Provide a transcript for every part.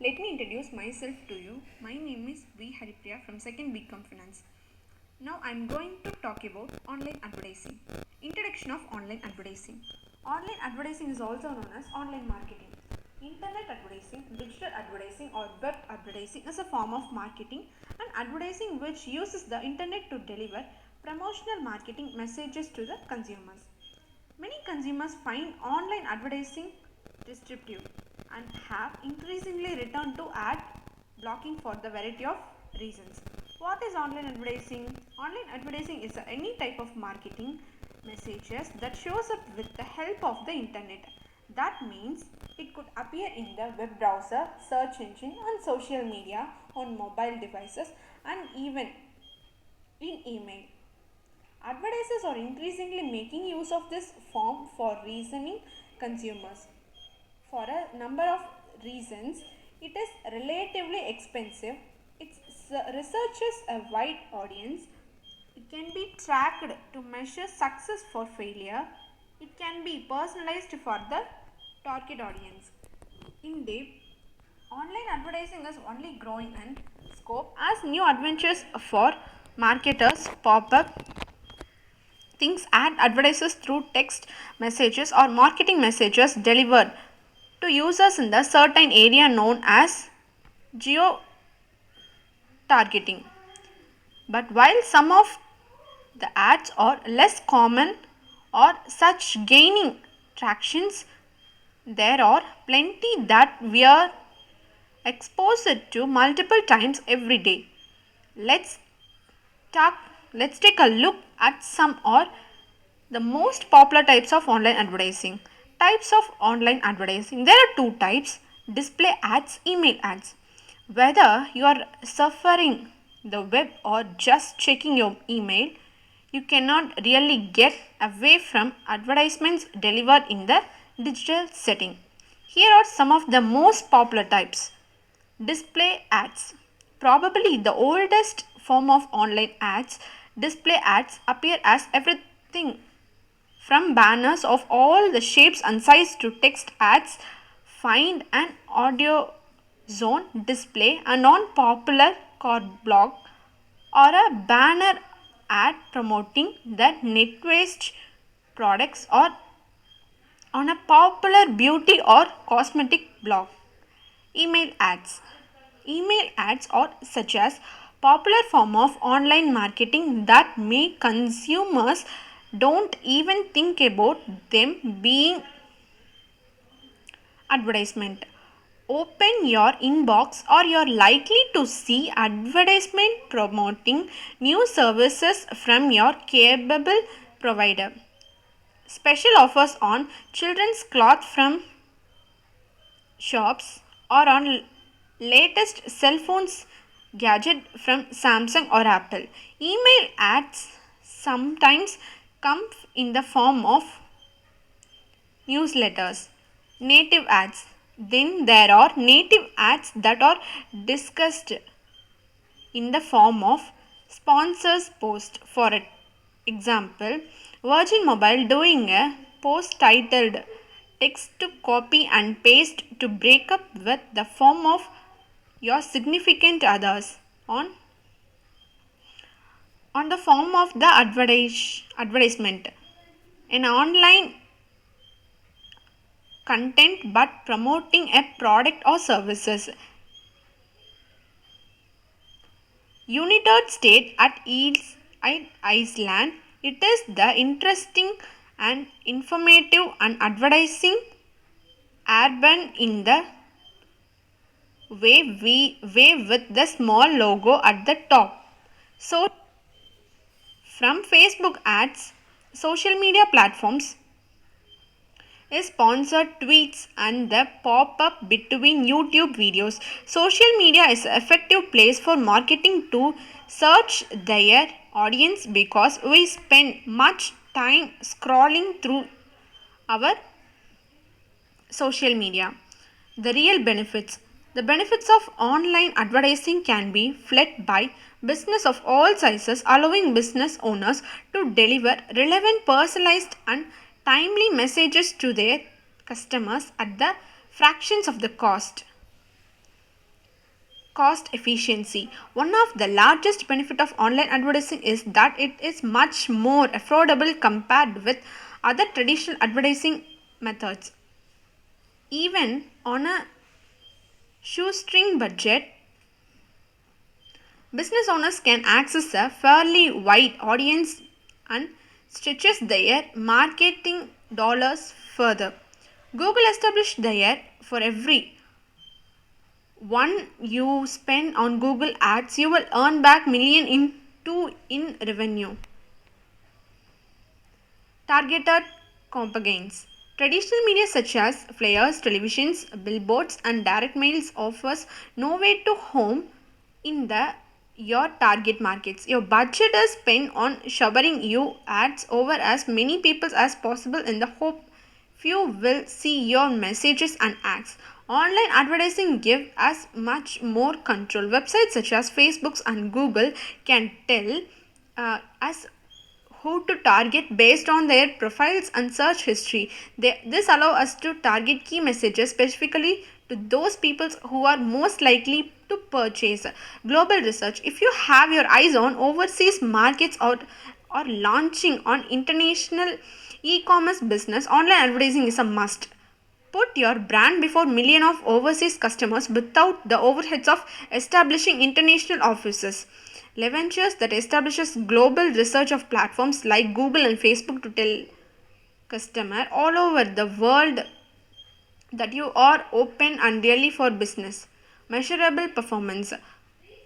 Let me introduce myself to you. My name is V. Haripriya from 2nd BCom Finance. Now I am going to talk about online advertising. Introduction of online advertising. Online advertising is also known as online marketing. Internet advertising, digital advertising or web advertising is a form of marketing and advertising which uses the internet to deliver promotional marketing messages to the consumers. Many consumers find online advertising disruptive and have increasingly returned to ad blocking for the variety of reasons. What is online advertising? Online advertising is any type of marketing messages that shows up with the help of the internet. That means it could appear in the web browser, search engine, on social media, on mobile devices, and even in email. Advertisers are increasingly making use of this form for reasoning consumers. For a number of reasons, it is relatively expensive. It researches a wide audience. It can be tracked to measure success for failure. It can be personalized for the target audience. Indeed, online advertising is only growing in scope as new adventures for marketers pop up. Things ad advertises through text messages or marketing messages delivered to users in the certain area known as geo targeting. But while some of the ads are less common or such gaining tractions, there are plenty that we are exposed to multiple times every day. Let's talk let's take a look at some or the most popular types of online advertising. Types of online advertising. There are two types: display ads, email ads. Whether you are surfing the web or just checking your email, you cannot really get away from advertisements delivered in the digital setting. Here are some of the most popular types. Display ads. Probably the oldest form of online ads, display ads appear as everything from banners of all the shapes and sizes to text ads. Find an audio zone display, a non-popular card block, or a banner ad promoting the net waste products or on a popular beauty or cosmetic blog. Email ads. Email ads are such as popular form of online marketing that make consumers don't even think about them being advertisement. Open your inbox or you're likely to see advertisement promoting new services from your capable provider. Special offers on children's cloth from shops or on latest cell phones gadget from Samsung or Apple. Email ads sometimes come in the form of newsletters. Native ads. Then there are native ads that are discussed in the form of sponsors post. For example, Virgin Mobile doing a post titled text to copy and paste to break up with the form of your significant others on the form of the advertisement. An online content but promoting a product or services. United States at Iceland. It is the interesting and informative and advertising urban in the way with the small logo at the top. So from Facebook ads, social media platforms, sponsored tweets and the pop-up between YouTube videos. Social media is an effective place for marketing to search their audience because we spend much time scrolling through our social media. The real benefits. The benefits of online advertising can be felt by business of all sizes, allowing business owners to deliver relevant, personalized, and timely messages to their customers at the fractions of the cost. Cost efficiency. One of the largest benefit of online advertising is that it is much more affordable compared with other traditional advertising methods. Even on a shoestring budget, business owners can access a fairly wide audience and stretches their marketing dollars further. Google established there for every one you spend on Google Ads, you will earn back million in revenue. Targeted campaigns. Traditional media such as flyers, televisions, billboards, and direct mails offers no way to home in the your target markets. Your budget is spent on showering you ads over as many people as possible in the hope few will see your messages and ads. Online advertising gives us much more control. Websites such as Facebook and Google can tell us who to target based on their profiles and search history. This allows us to target key messages specifically to those people who are most likely to purchase. Global research. If you have your eyes on overseas markets or launching on international e-commerce business, online advertising is a must. Put your brand before millions of overseas customers without the overheads of establishing international offices. Leventures that establishes global research of platforms like Google and Facebook to tell customer all over the world that you are open and really for business. Measurable performance.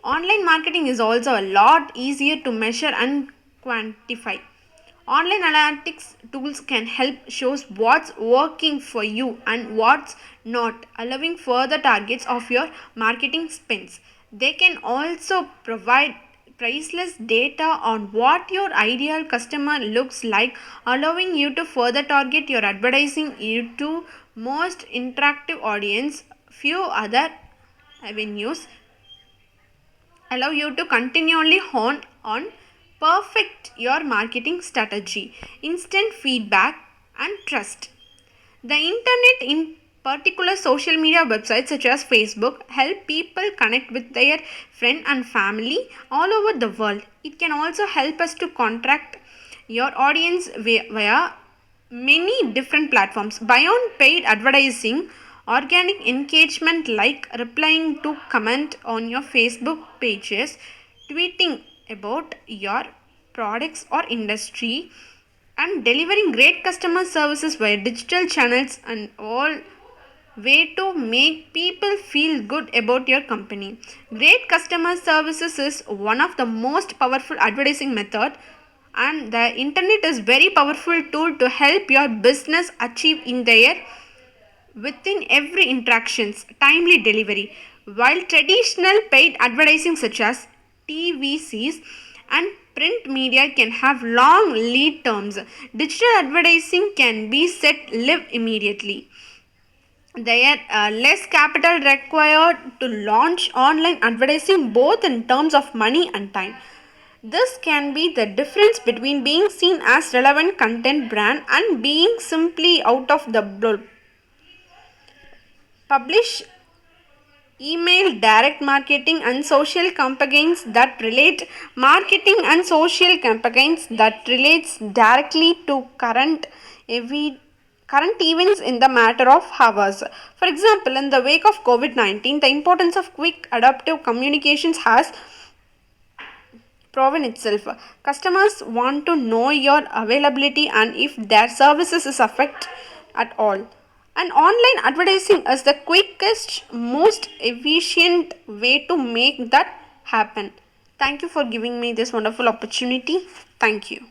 Online marketing is also a lot easier to measure and quantify. Online analytics tools can help shows what's working for you and what's not, allowing further targets of your marketing spends. They can also provide priceless data on what your ideal customer looks like, allowing you to further target your advertising to most interactive audience. Few other avenues allow you to continually hone on perfect your marketing strategy. Instant feedback and trust. The internet, in particular social media websites such as Facebook, help people connect with their friend and family all over the world. It can also help us to contract your audience via many different platforms. Beyond paid advertising, organic engagement like replying to comment on your Facebook pages, tweeting about your products or industry, and delivering great customer services via digital channels and all way to make people feel good about your company. Great customer services is one of the most powerful advertising method, and the internet is very powerful tool to help your business achieve in their within every interactions timely delivery. While traditional paid advertising such as TVCs and print media can have long lead terms, digital advertising can be set live immediately. There are less capital required to launch online advertising both in terms of money and time. This can be the difference between being seen as relevant content brand and being simply out of the blue. Publish email direct marketing and social campaigns that relate marketing and social campaigns that relates directly to current events in the matter of hours. For example, in the wake of COVID-19, the importance of quick adaptive communications has proven itself. Customers want to know your availability and if their services is affected at all. And online advertising is the quickest, most efficient way to make that happen. Thank you for giving me this wonderful opportunity. Thank you.